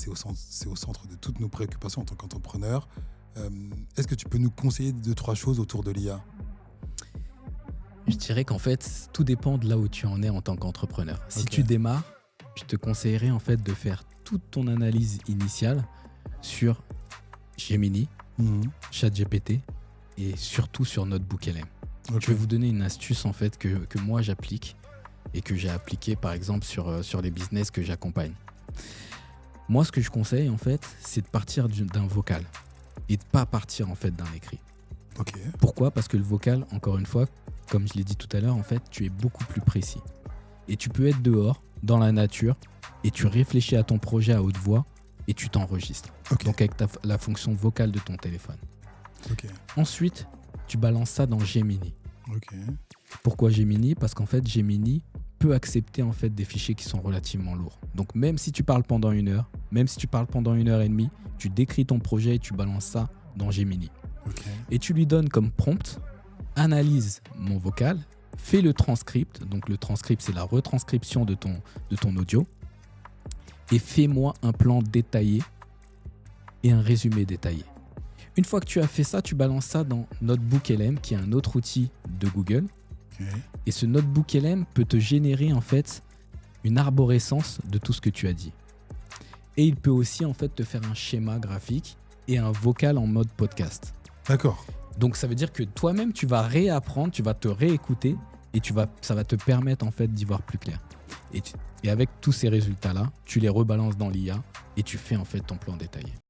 c'est au centre de toutes nos préoccupations en tant qu'entrepreneur. Est-ce que tu peux nous conseiller 2-3 choses autour de l'IA? Je dirais qu'en fait, tout dépend de là où tu en es en tant qu'entrepreneur. Si Ok. tu démarres, je te conseillerais en fait de faire toute ton analyse initiale sur Gemini, ChatGPT et surtout sur NotebookLM. Ok. Je vais vous donner une astuce en fait que moi j'applique et que j'ai appliqué par exemple sur les business que j'accompagne. Moi, ce que je conseille en fait, c'est de partir d'un vocal et de pas partir en fait d'un écrit. Ok. Pourquoi ? Parce que le vocal, encore une fois, comme je l'ai dit tout à l'heure, en fait, tu es beaucoup plus précis. Et tu peux être dehors, dans la nature, et tu réfléchis à ton projet à haute voix et tu t'enregistres. Ok. Donc avec la fonction vocale de ton téléphone. Ok. Ensuite, tu balances ça dans Gemini. Ok. Pourquoi Gemini ? Parce qu'en fait, Gemini peut accepter en fait des fichiers qui sont relativement lourds. Donc même si tu parles pendant 1 heure, même si tu parles pendant 1h30, tu décris ton projet et tu balances ça dans Gemini. Ok. Et tu lui donnes comme prompt, analyse mon vocal, fais le transcript. Donc le transcript, c'est la retranscription de ton audio. Et fais-moi un plan détaillé et un résumé détaillé. Une fois que tu as fait ça, tu balances ça dans NotebookLM, qui est un autre outil de Google. Ok. Et ce NotebookLM peut te générer en fait une arborescence de tout ce que tu as dit. Et il peut aussi en fait te faire un schéma graphique et un vocal en mode podcast. D'accord. Donc ça veut dire que toi-même tu vas réapprendre, tu vas te réécouter et ça va te permettre en fait d'y voir plus clair. Et avec tous ces résultats-là, tu les rebalances dans l'IA et tu fais en fait ton plan détaillé.